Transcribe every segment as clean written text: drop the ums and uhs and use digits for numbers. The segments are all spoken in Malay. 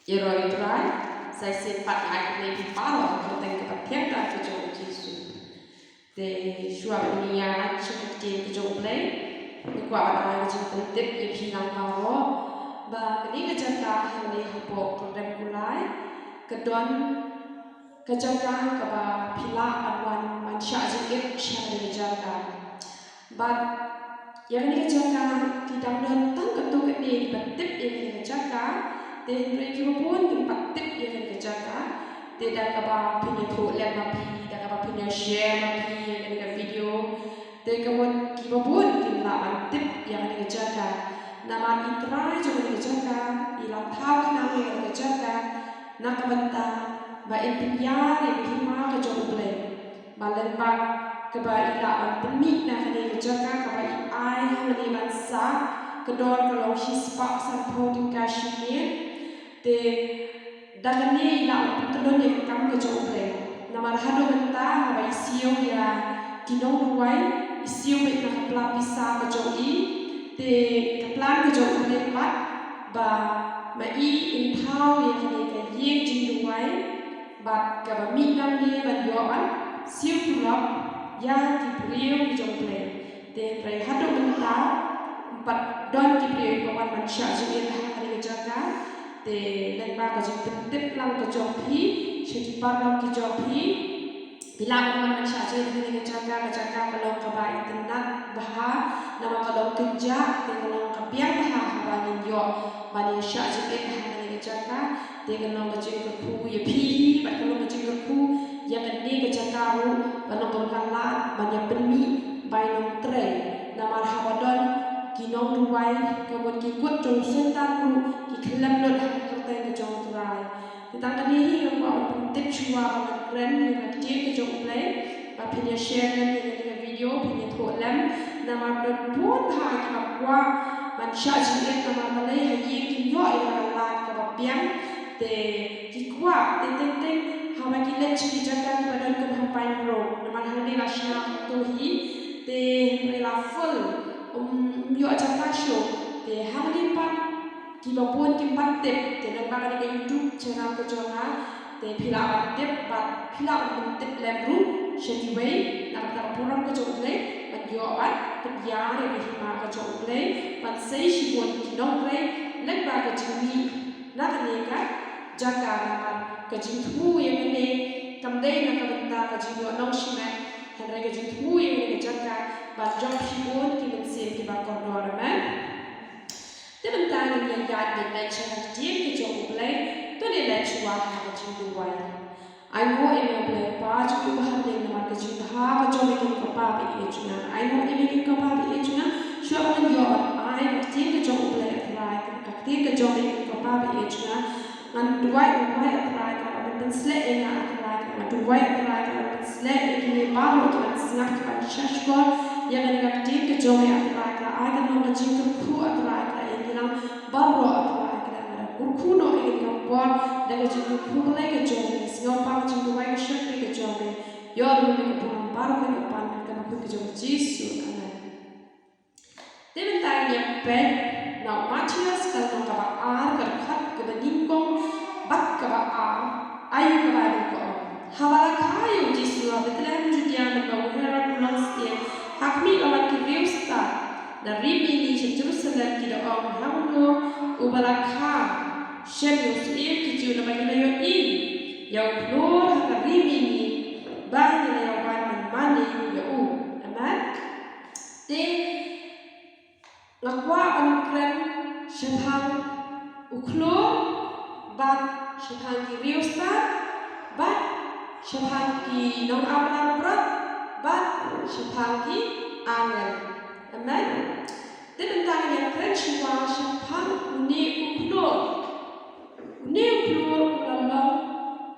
Eroi sai sempat ai di palo konteng ke patiang ta ke jong Jesu. De shua dunia chekti ke jong play. Ni kwa ai ke jong tip ye pinang palo. Ba kini ke jaka heli hapo program kulai. Kedon ke jaka ke ba pila anwan mansya jikit syah ke jaka. But yang ni ke jaka tidak datang ketuk ke patip ye ke jaka. Dan mereka pun tempat tip yang kerjakan. Tidak apa punya tulis mapi, tidak apa punya share mapi dengan video. Dan kemudian kita pun kita tip yang kerjakan. Nama itra juga kerjakan. Ilang tahu nama yang kerjakan. Nak kebentar, baik piar yang lima kerja boleh. Malampak kebaikan penik nak kerjakan kebaik ai hari masa kedor kalau hispak sampai tingkat sini. De dagani ila putron ye kam ke jobre namar hado menta ba isio ya kinong duwai isio be na pla pisa ke joi de kaplan ke jobre pat ba ma I in thau ye kini ke ye jin duwai ba ka ba mi nam ye ba yo an siu pulap ya ki priyo ke jobre de pre hado menta pat don ki priyo ko wan man sha jin ha ke jaga de lemba ka jing tip lang ka jopi shiti parang ki jopi bilang orang masyarakat ini kejaga kalau kabai tenat baha nama kalau kerja dengan kapiang baha habanin yo bani masyarakat ini kejaga dengan kajing kerku ya pi kalau kajing kerku yang ini kejaga ru bani berkalan bani penmi bani tre nama habadon kinong duwai kemudian kikut jong sentan ru kikilam lot kertai kejong terai tentang ini yang bawa tip cua keren yang dia kejong play punya share dengan video punya tholam nama dot pun hai kapwa mansha jiet nama malai hayi kinyo ila lat kapiang te kikwa te hawa kilet chi jaga badan ke hapai ro nama hadi lasna to hi te rela full yo jaga show te hadi pat kiba pun kimpat tip te nampak ada YouTube channel kejonga te pila tip bat pila tip lebru shetiway nak purang kejongle bat yo bat pedia re hima kejongle bat sei shibon kinongre lekba kejimi nak neka jaga naman kejinghu yang ini kamdai nak kabenta kejingyo nong shime henre kejinghu yang ini jaga bat job shibon kibensin kiba kordorman Teman-teman yang yakin dan cara dia kejauh play, tu dia dah cuba hal kecil dua. I know ini boleh pas juga bahan dengan nama kecil hal kejauh yang kapal berijuna. I know ini yang kapal berijuna. Siapa yang jawab I mesti kejauh play apply, kakti kejauh yang kapal berijuna. Ngan dua apply kalau pensel ini apply, ngan dua apply kalau pensel ini baru kita senang kita shashbot yang kakti kejauh yang apply kalau I kan mau kecil kerku apply baru apa kita kurkuno ini kampor dan kecuali kurkuno ke jombe siapa cinggu baik syakri ke jombe yo dulu ke pulang baru ke depan kita mampu ke jombe Yesus amen. Teman tanya pen now Matius kalau kaba ar kerkat ke beningkong bat kaba ar ayu kaba ko hawala kayu Yesus Bethlehem Judea dan Bawuheran ulang setia hakmi lawan kiriusta dari ini Jerusalem tidak orang hamlo ubalakha shen yusir kiju nama kita yo in yang keluar hari ini bagi lawan mani yo aman de lakwa angkren shepang uklo bat shepang kiriusta bat shepang ki nong Abraham bat shepang ki angel amen. Tentang yang kecua siapa uni uklor ulalong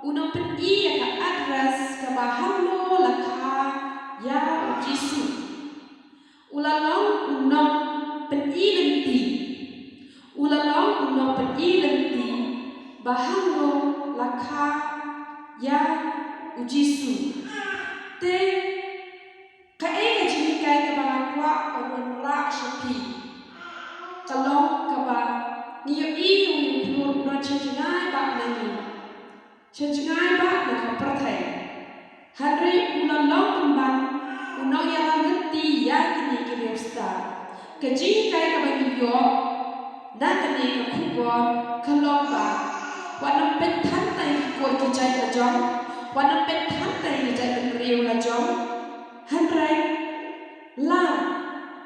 unang peti yang adres kebahamlo laka ya Yesus ulalong unang peti lenti bahamlo laka ya Yesus te kae jini kai kebalakwa onra shapi kalau kaba niyo i uni pur pura chajina ba chân ngay bác là không có thể hắn rì ulang long kembang unong yang ngerti ya kini kini ustaz kecil kai ka bagi yo na kini ka kubon kalong ba wanam pen than tai ki ko ki jai la jom wanam pen than tai ki jai ben riu la jom han rai la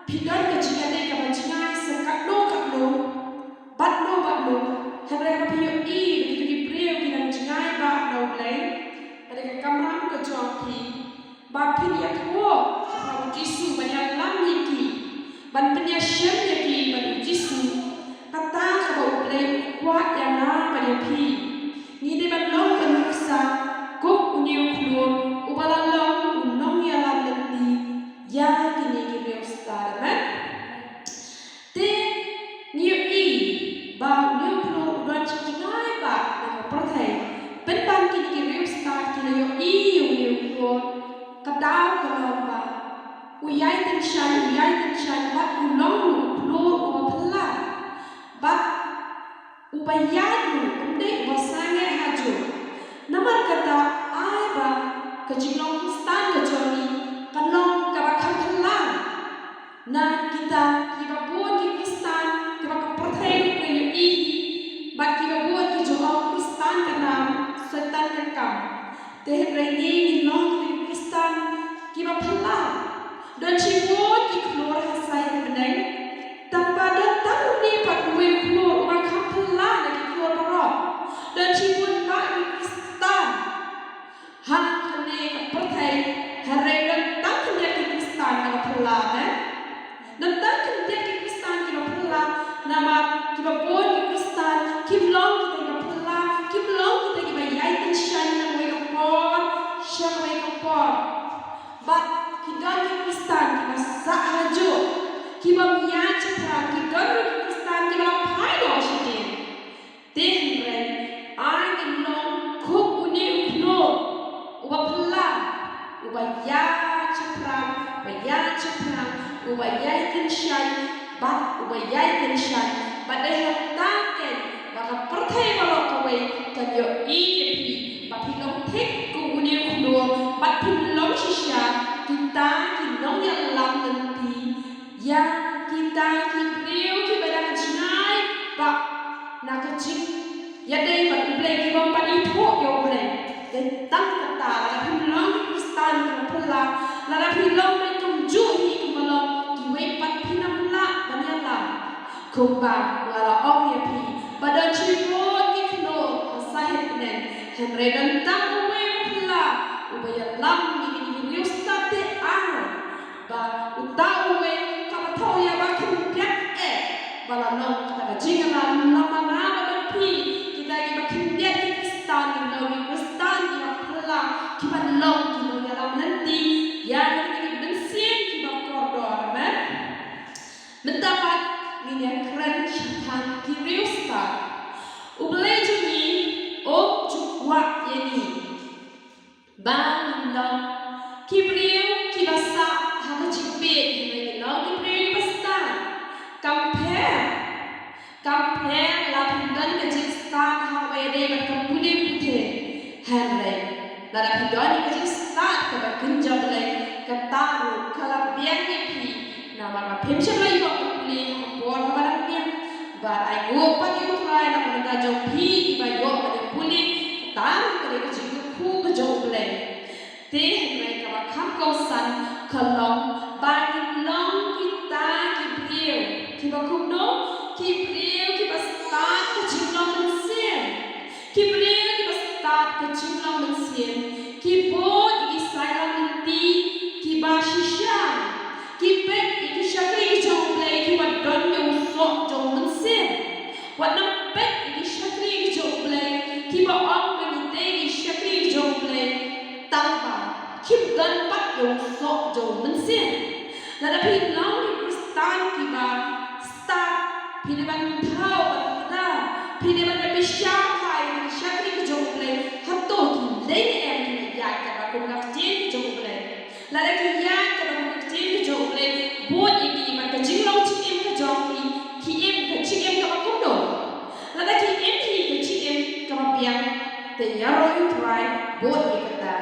pidon ka jinga de ka bajingai sekat do bat do han rai ka piyo i ki priu ki nang jingai ba no play ada ka kamram ka jom pi ba pin ya ko ba jisu banyak lam ki ban penya shem ya ki ban jisu kata ka ba play kwa ya na ba ya pi ni de ban long ka nuksa ko uniu klon ubala long unong ya lam lenti ya kini kini ustaz man te ni i ba uniu klon udan chingai ba na prothai pen ban kini kini ustaz kini yo i uniu klon kadau kalong ba uyai ten shan bat unong klon ubapla bat ubayadu umde wasange haju namar kata ai ba kajinglong stan kajoni kanong kabakhan khalang na kita kiba buat ki kristan kiba kaperthai ke yi ba kiba buat ki joho kristan kanam setan kakam te reni ni long ki kristan kiba phalang dan cibut ki klor hasai benai tanpa datang ni patwe klor ba khapla na ki klor baro dan cibut ba ki kristan han khane kaperthai hare datang khane ki kristan na phla na datang khane ki kristan ki phla nama ki ba bon ki kristan ki long ki ka phla ki long ki ki ba yai tin shan na we ka por shan we ka por but kita ki kristan kita sah haju kita mian cipra kita ki kristan kita pai do shite ten ren ai ki long khop uni ukno uba phla uba ya cipra uba ya tin shan bat uba ya tin shan bat de hatta ken baka perthai balo kawe kan yo i pi ba pi long thik ku uni ukno bat pi long shisha kita kinong yang lam nanti yang kita kipriu ki badang jinai ba na kecik ya dei ba play ki bom pani tho yo play dan tang kata la pinong kristan ko pula la pinong mai kum ju hi kum lo ki we pat pinam la banya la kum ba la ong ya pi pada chipo ki kno sai nen henre dan tang we pula ubaya lam ni ni state ba utau we kapato ya ba kimpiak bala no kata jinga na nama na ba pi kita ki ba kimpiak ki kristan ni lo ni kristan ni pula ki ba long ki lo ya lam nanti ya ki bensin ki ba koridor men mendapat ni ya keren syaitan ki riusta ublai juni om jukwa yani bang lo kibriu kibasa haka jipit ni lo kibriu basta compare la pindan ke jistan hawe de ba kampune puthe hanre la da pindani ke jistan ke ba kunjab le kataru kala bian ni pi na ma phemsha lai ba puli bor ba ram ni ba ai go pa ni try na ma jo pi ba yo ba de puli tar ke ke jiku khu ke jo le te hanre ka ba kham ko san khalong ba ni long kita kibriu ki ba kum no kibriu ki ba start ke jinglong men sien kibriu ki ba start ke jinglong men sien ki bod ki sailam nanti ki ba shisha ki pek ki shakri ki jong play ki ba don yo so jong men sien wa nam pek ki shakri ki jong play ki ba ong ni te ki shakri ki jong play tang ba kim gan pat yo so jong men sien la da phi long ki kristan ki ba start phi de ban thao ba phi de ban be sha hai shakri ki jong play hat to ki le em ki ya ka ba ko the yaroi try both ni kata.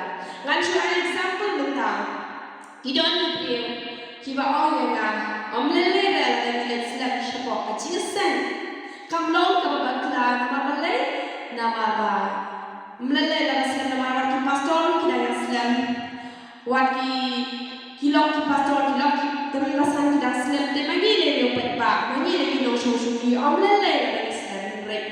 Ngan show an example benda. Kita ni dia kiba orang yang lele dah lele selap siapa kecil sen. Kamlong kabakla nama balai nama ba. Lele dah selap nama waki pastor kita yang selap waki kilok ki pastor kilok ki teman rasan kita selap de magi le yo petba magi le kino show ki lele dah selap rek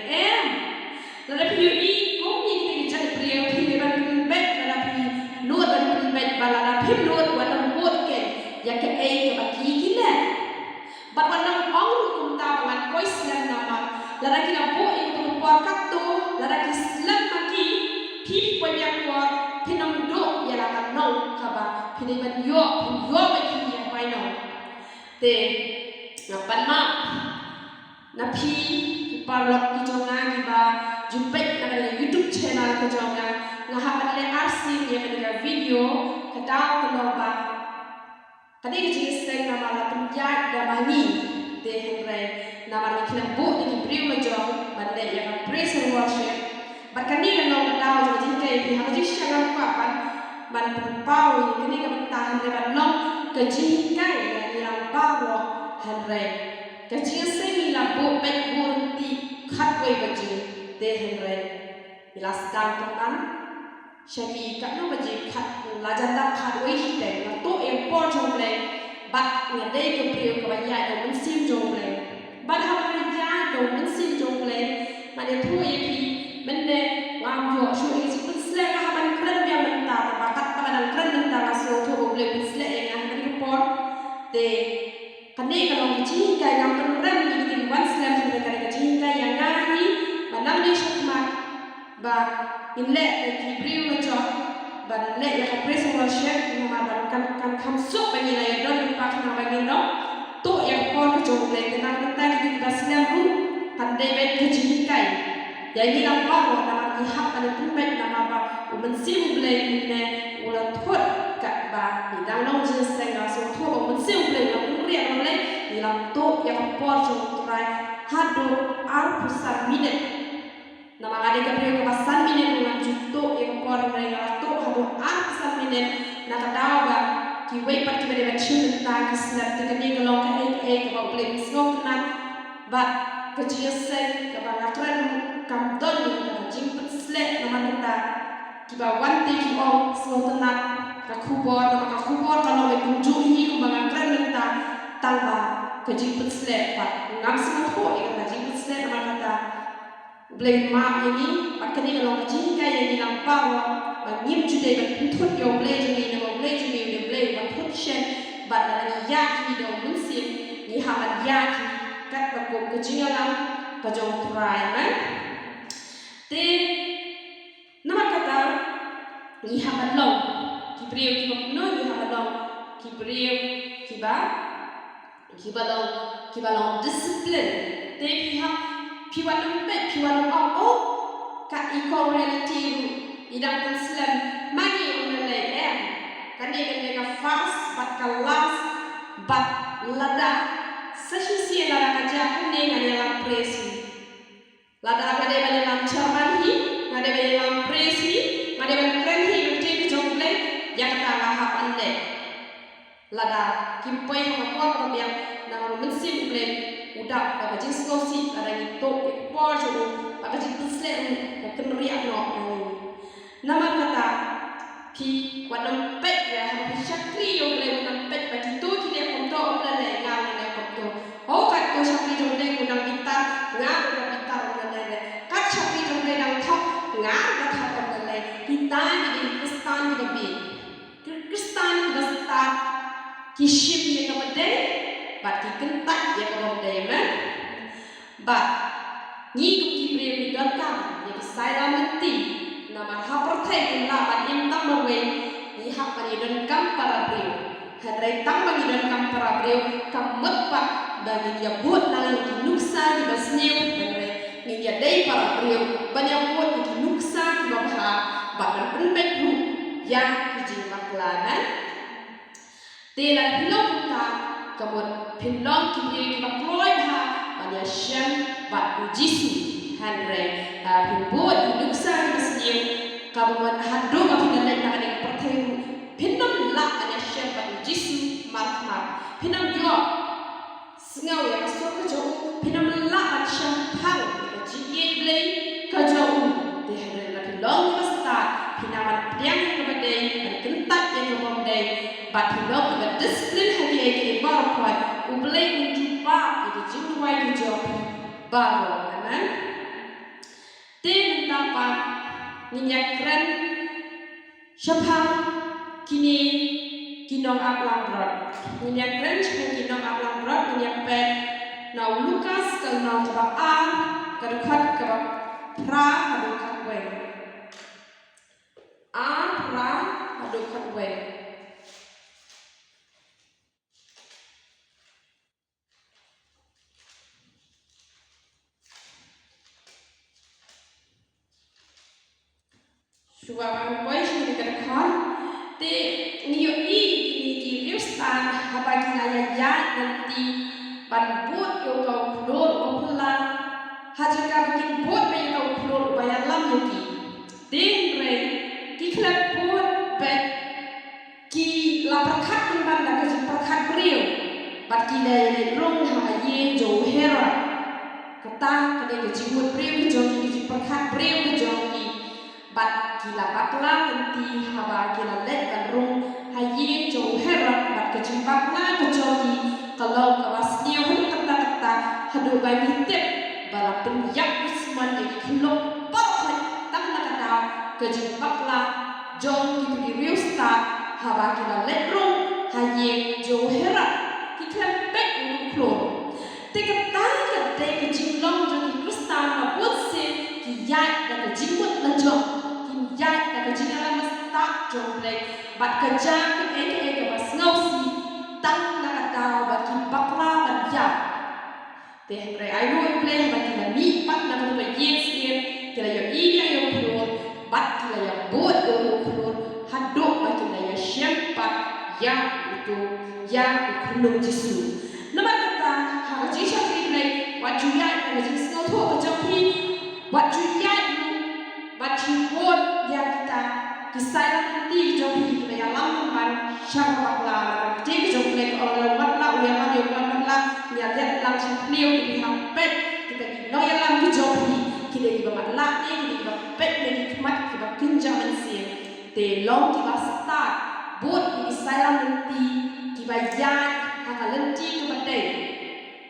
Lada piu i kong ni jadi priau piu ban bet lada piu luat ban bet balada piu luat wan buat ke ya ke ke baki kila bat wan ong kum ta ban koi slam nama lada kina bo i tu por kat tu lada ki slam maki pi po yang por pinam do ya la kan no kaba pini ban yo ba ki ya pai no te ngapan ma na pi parlok ki jonga ki ba jumpai pada YouTube channel ko jonga ngahapan le RC ni pada video kadang kalau ba kadi ki seng nama la penjat da mani de henry nama ni kila bu ni priu ma jong bande ya praise and worship bakani kan no kadang jo ji kai bi ha ji shangan ko pan ban pau kini ka tahan de ban long ke ji kai ni lam ba ro henry ke ji seng ni la bu bet bu ti khat wei ba ji de henry ilas dan teman syaki kat no baje khat lajanda khat wei hite la to em por jong le bat nga dei ke priu ke banya do mun sim jong le bat ha ba ya do mun sim jong le ma de thu ye pi men de ngam yo shu e si put sle ka ha ban kren ya men ta ba kat pa dan kren men ta la so thu le put sle e nga ban ke por de kane ka long ji kai ngam pen ren ni ki wan sle ni ka ka ji kai yang ga ni Banam ni syakmat ba inle ki priu ma jo ban le ya praise and worship nama ban kan khamsuk bagi la don lupa kana bagi no to yang por ko jong le kana kata ki baslam ru pandai bet ke jikai jadi lam ba ro nama ki hak ana tumbet nama ba umen sim ble ne ulan thot ka ba ni dang long je senga so tho umen sim ble la pun ria le ni lam to yang por jong trai hado ar pusat minit nama ngade ka priu ka san minit ulan juto yang por mereka to hado ar pusat minit na kadaw ba ki wei pat ki bade ba chun ta ki snap te ni ka long ka ka ba ble snok na ba ka ji sen ka ba ngakran kam don ni ka jing put sle nama kita ki ba wan te ki ong snok na ka khubor ka lo be kunju hi ku ba ngakran ta tang ba ka jing put sle pa ngam sma tho ka jing put sle nama kita blame ma ini pakani kalau jing kai yang dilampau ngim jude ban thut yo blame jini na blame jini de blame ban thut shen ban la ya ki do mun sim ni ha ban ya ki kat ba ko ke jing alam ka jong try man te nama kata ni ha ban long ki priu ki no ni ha ban long ki priu ki ba long discipline te piwan lembek piwan oh ka iko reality idang Islam magi unale kan dia ka fast bat kelas bat lada sesi lada kaja kene ngane lam presi lada ngade bale lam chairman hi ngade bale lam presi ngade bale kren hi ngte ki jongle ya kata ha pande lada kimpoi ha ko ko biang na mensim blem udah apa jenis nosi ada itu por jo apa jenis slen kenriak no nama kata ki wadam pet ya ha syakri yo le wadam pet bagi tu kita konto omla le ngam le konto oh kat ko syakri jo le wadam gitar ngam wadam gitar omla le kat syakri jo le dang thok ngam wadam thok omla le kita ni Kristan ni bi Kristan ni start kishim ye kamade bat ki kentat ya kalau demen bat ni ku ki priu ni don kam ya sai la mati nama ha perthai kun la bat im tam mawe ni ha pani don kam para priu hadrai tam bagi don kam para priu kam mat pat bagi dia buat nang ki nuksa di basniu hadrai ni dia dei para priu banyak buat ki nuksa ki babha bat pen bet ru yang ki jing maklanan telan pilok ta kabut pinlong kini kita keluar ha banyak syam bat Yesus Henry pinbut hidup sah di sini siu kamu hadu kapin dan nak ada pertemu pinam lak ada siapa Yesus mark pinam yo sengau ya masuk ke jauh pinam lak ada siapa jiye play ke jauh dia ada lebih long pasta pinam yang kepada kentat yang kepada bat pinam kepada disiplin hati ke baru kuat ublay menjumpa itu jiwa itu jauh baru amen dia dapat menyakran siapa kini kinong ablang berat menyakran siapa kinong ablang berat menyakran nau Lukas kalau nau sebab A kedekat kebab pra kedekat W A pra kedekat W Suara voice ni kedekat, te niyo ni kiristan habang nayayat nanti banbut yo kau kulur opulan hajar bikin bot bayi kau kulur bayar lam yoki. Te rey kiklap bot bet ki laperkat memang dah kerja perkat beriu, bat ki dah rong haye jo hera kata kena kerja bot beriu jo kerja perkat beriu jo ki. Bat kila bakla nanti haba kila let barung haye jo herat bat kecil bakla kejogi kalau kawas dia kata hadu bai mitip bala penyak usman di kelok parah tak nak kata kecil bakla jong gitu di riusta haba kila let rung haye jo herat kita pek uluk tekata kata kecil long jogi kristan mabut se kiyat dan kejimut lejong Jai tak kerja dalam tak jomplek, bat kerja ke bas ngausi, tang nak tahu bagi bakla banjak. Teh pre ayu play bagi mami pat nak tu yes yes, kira yo ini yo keluar, bat kira yo buat yo keluar, hadok bagi yo siapa yang itu yang kunung jisu. Nama kata harus jisah play, wat juyat kerja ngau tu kerja ni, wat juyat Bacibot yang kita kisah nanti jom kita yang lamban siapa bakla jadi jom kita orang bakla uya lam yang bakla niat lang siapniu kita hampet kita kino yang lam jom kita kita bakla ni kita pet ni kemat kita kinjam mensi te long kita start buat kisah nanti kita yan haka nanti kepada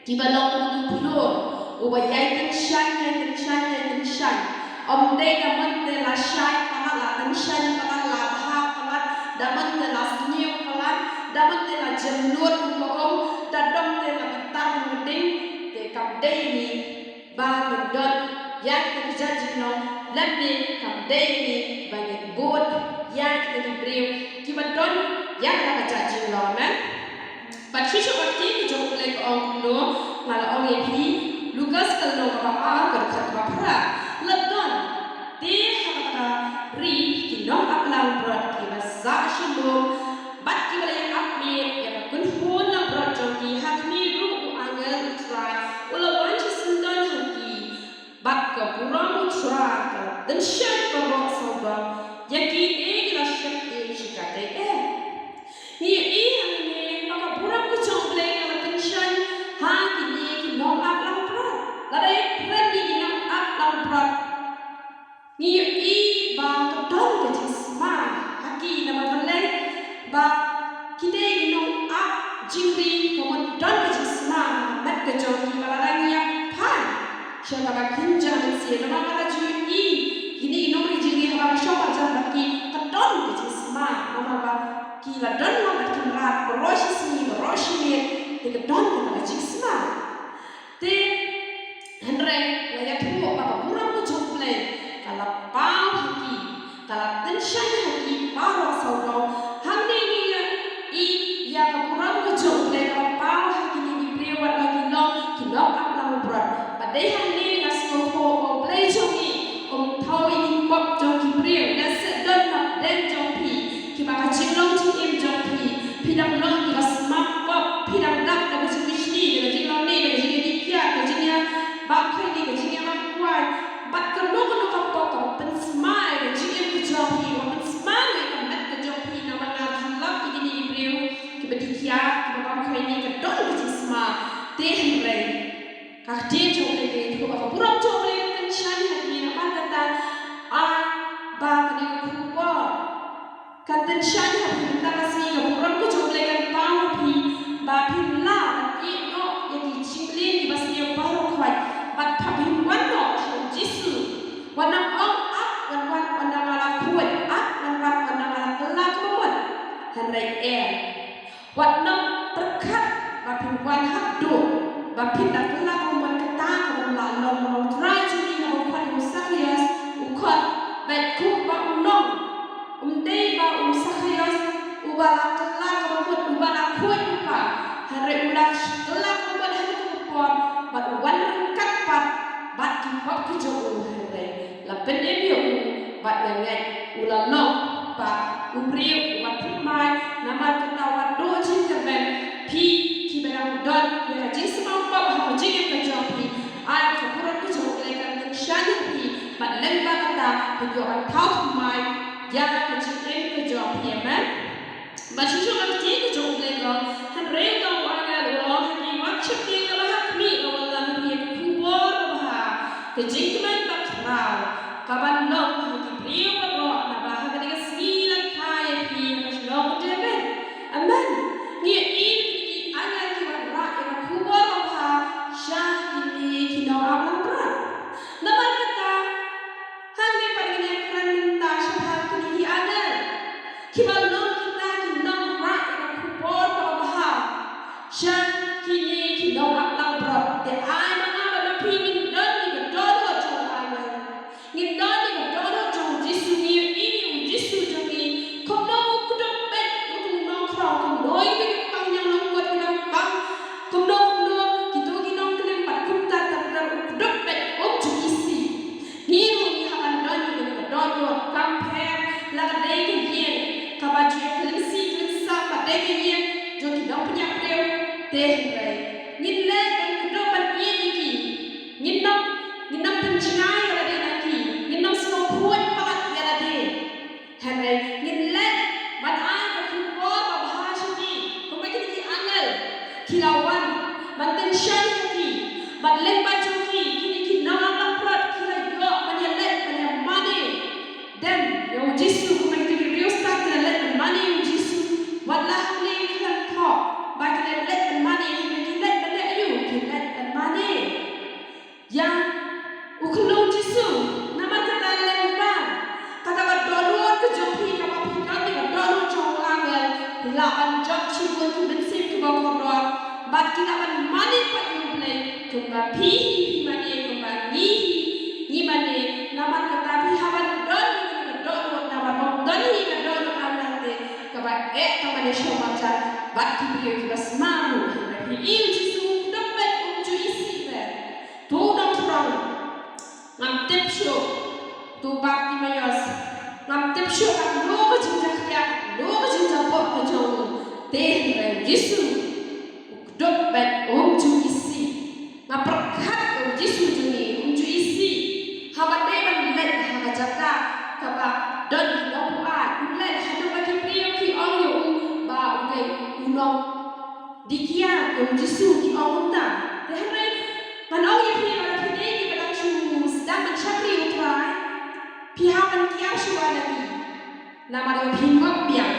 kita long pulur ubayai kencang Om day daman de la shai kamat la tension kamat la ha kamat daman de la snew kamat daman de la jemnur kuom dadam de la bitar mending de kam day ni ba mendon yang kita jino lebih kam day ni bagi board yang kita diberi kita don yang kita jino men Patricia waktu itu jom lek ong no malah ong epi Lukas kalau apa kerja apa Ledon, dia kata ri kinong aplang berat kita sah shalom, bat kita yang apmi yang kunhun yang berat jogi hakmi ru angel utrai, ulawan cisendon haki, bat keburang utrai, dan syat berok sabang, yaki kita syat cikate Ni ini maka burang kucong play kalau tension, haki ni kinong aplang berat, ladai ready kinong aplang berat. Ni ba kedon ke jisma haki nama belai ba kita ino a jingri kemudian ke jisma mat ke jogi balarang yang pan siapa ba kinja si nama bala jui ini ino jingri haba shopa jam baki kedon ke jisma nama ba kila don nama kinrat beroshi ni kedon ke jisma te Henry layak tu apa kurang tu jomplay kalau pau haki, kalau tension haki, pau saudau, hamni ni ya kurang kejauh le kalau pau haki ni diberiwat lagi long aplang berat. Padai hamni ngasih kau play jogi, tahu ini pop jogi beriw, nasi don nak dan jogi, kita kacing long cingim jogi, pidang long kita semak pop, pidang nak dengan jenis ni, dengan jenis ni, dengan jenis dikia, dengan jenis bakai ni, dengan jenis makuai. Bat kedua kapok pen smile dia jauh lagi tu apa buruk jauh lagi kencang lagi nama kata ba kini kupa kata kencang lagi kita masih buruk tu jauh lagi bau pi ba pi la ino yang dicipin di masih baru kuat bat tapi wano Yesu wana ong up wana malah kuat up wana malah kelak kuat henry wana berkat bapin wan hadu bapin dak kelak kuat kata kuat long try jadi kuat musakhias ukot bet ku ba unong dei ba musakhias ubala kelak kuat ubala kuat pa henry ulah kelak kuat hadu kuat bat wan kat bat kipok kijau henry lapen emiu bat dengan ulalong bat ubriu bat mai nama kita wado cintaben pi kiberang don ya jing semang pa ha jing ke jopi ai kapura ku jo lekan shani pi bat lemba kata video an thau mai ya ke jing ke jopi amen bat shu ba ti ke jo lekan han re do wa ga lo ni wa chip ti ga ha mi lo la mi ku bo ba ke jing man ba krau kaban long ki priu ba ro na ba ha ga ga sila kai pi ka long deben amen ni angan ki ba ra e ku bo ba sha ni ki no abang pra naman kata hang ni pa ni kran ta sha ki angan ki ba long kita ki no ra e ku bo ba sha ki ni ki no abang pra te ai ma na ba pi ni don ni ga do do cho ai ni don ni ga do do cho Yesu ni Yesu cho ni ko no ku do be ku no kro ku noi ni ka nyang no ko ni bang ku no ki to ki no ki pat ku ta ta ku do be o chu isi ni ni ha an don ni ga do do kam phe la ga dei ki yen ka ba chu ki si ki sa ba dei ki yen jo ki do pu nya preu te hai ni le ku do ban yen ni ki ni nam pen chinai la de na ki ni nam so kuat pat ya la de hai ni le ban ai ka ku bo ba bha shi ni ko ba ki angal kilawan ban ten shan ki ban len ba chu ki ki na la prat ki la yo ban ya le ban ya mane then yo Yesu ko ba ki rio start na le mane yo Yesu wala le ki tho ba ki le mane ki le le ayu ki le mane ya ukulong Yesu nama kata lemba kata ba dolor ke jopi ka ba pi ka ni ba dolor chong angel la ban job chi ko ki ben sim ki ba ko do bat ki la ban mani pa ni ble to ba pi mani ko ba ni mani nama kata pi ha ban don ni ka dolor na ba don ni ka dolor angel te ka ba ka mani sho ma cha bat ki bi ki ba smaru pi Yesu do ba ju isi be to dong prong ngam tip shu tu bakti mayos ngam tip shu kan lo ko jinja kya lo ko jinja pop ko jong te re Yesu dok bet ju isi ngaperkat Yesu juni ju isi haba de ban let haba jaka ka ba don no pu a let hadu ba ki priyo ki ong yo ba ngai unong dikia Yesu ki ong ta te re man ong ye pri ba ki de ki ba dan mencari utrai pihak menkiar suaranya nama dia hingga biang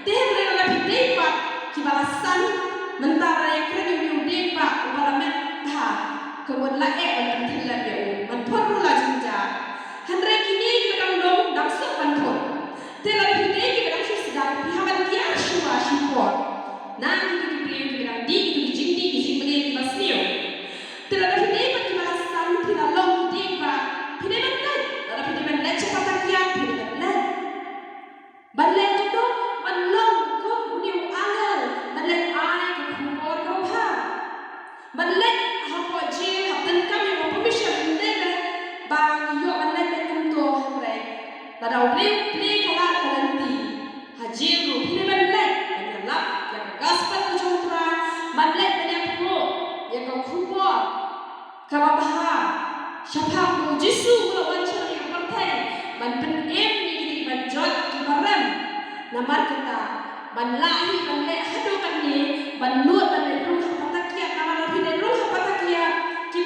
teh mereka lebih dapat kibalasan mentara yang keren yang dapat ubalamet dah kemudian lagi berkentilan dia menpun lah jinja henry kini kita dong dangsuk menpun teh lebih kita dangsuk sedang pihak menkiar suara support nah itu kita di jingdi beli basio teh lebih dapat kibalasan kita long Balle tu manlong ko uniu angal balle ai ko khumor ko pha balle ha po je ha tan kam yo permission de ba yo balle be kum to hamre ta dau ple kala kalanti ha je ro phine balle balle la ya gospel ko chopra balle balle ko ya ko khumor ka ba ha shapha ko Yesu ko wan chari ko thai ban pen em ni ban jot barem namar kita ban lahi ban le hadu kan ni ban nuat ban le ruh patakia namar bi le ruh patakia ki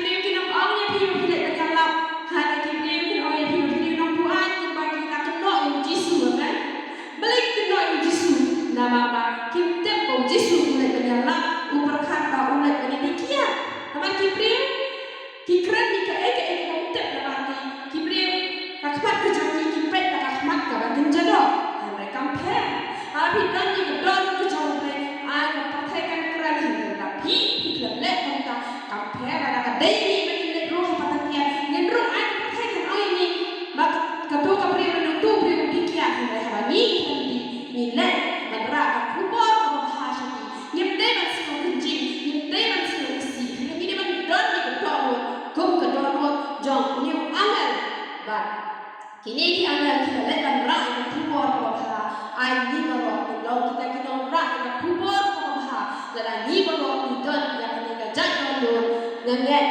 kini anda kita lekan rak yang kubur ke bawah, ai ni bawa kita kita rak yang kubur ke bawah, dan ni bawa kita yang kita jaga dulu, dengan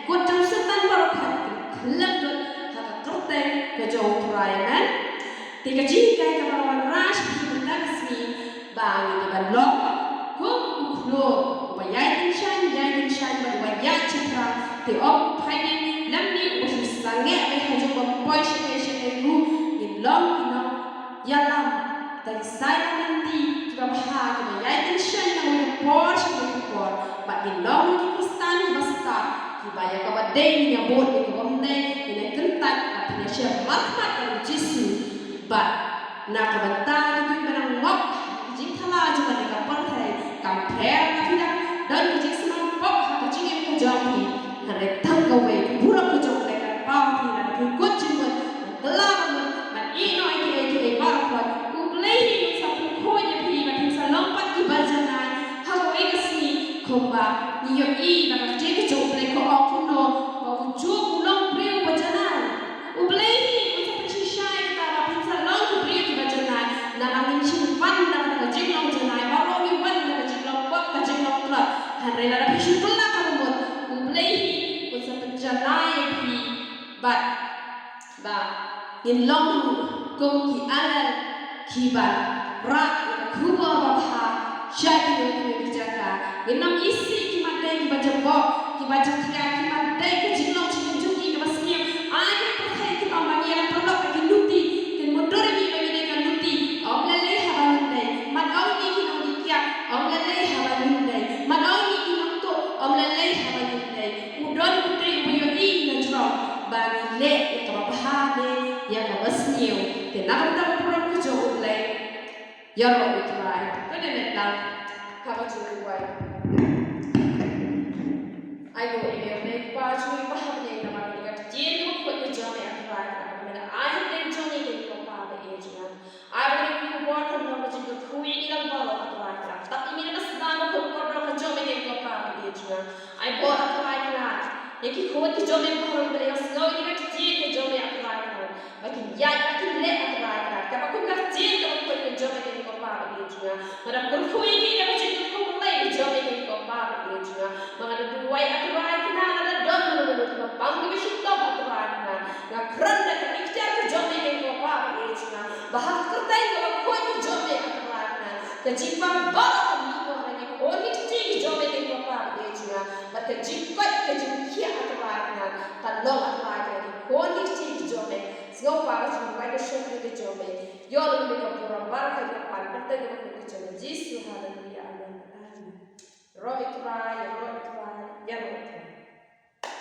ikut jam setan baru kelak dulu, hak kerteng kejauh terayangan, tiga jika kita bawa ras kita kasih bang itu balok, kumuklo, bayar insyan bayar citra, tiap hari lamni usus sangat berhasil mempois lu ilong inong yalam dari saya nanti kita bahas kita bayar insyan yang mempois but ilong di kustan basta kita bayar kabar day yang buat di kebomde ini kentat artinya siapa matmat dari Yesus but nak kabar itu barang ngok jikalau cuma di kapal saya compare kita dan kita semua pop hak jingin kejauhi hari tanggawe buruk kejauh mereka pau tidak ikut cuma gelap man ino ike barakot ublehi sapu konya pi man sa lompat ki bajanan hago egasi komba niyo na jeke jo ble ko akuno ko jo ulong priu bajanan ublehi sa pachishai ta ba sa long priu ki bajanan na angin simpan na jinglong janai barogi wan na jinglong pop ka jinglong klap hanre na pishu tula kamot ublehi sa panjanai pi but in long kong ki alal kiban rak kubur babha syaki yo bijaka inam isi ki madai ki bajabo ki bajaka ki madai ki jinglong jinjuki ki basniam ani pathai ki amani ala prolok ki luti ken modore mi bagi ka luti omlele habanunde man awni ki nong dikia omlele habanunde man awni ki nong to omlele habanunde udon putri buyo i na jro bagi le ka babha de yang basniu tenang tak pura kejauh leh ya roh itu lah kan ada tak kamu cuci buat ayo ini orang pas cuci paham ni nama kita jadi buat kejauh yang terakhir mana ayo dan johnny kita paham ini jangan ayo kita buat nama kita kui ilang baru terakhir tapi ini kita sedang berkorban kejauh kita paham ini jangan ayo buat terakhir yang kita buat kejauh yang baru beliau segala ini kita jadi kejauh yang terakhir makin le atrai kapa ku karjin kapa ku jome ke ko pa be junga mara ku ini ya ku ku lai jome ke ko pa be junga mara duai atrai kina ala don no no bang be shutta atrai na na kran na ka ikhtiar ku jome ke ko pa be junga bahak kartai kapa ku jome atrai na ka jipang ba ni ko na ko ni ti jome ke ko pa be junga but ka jipat ka jimkia atrai na ta lo atrai na ko ni ti jome Sengau para sampai ke syurga ke jome. Yo lebih ke pura barca ke pan bertemu ke jome. Yesus haleluya amin. Roh itu ya roh itu ya roh.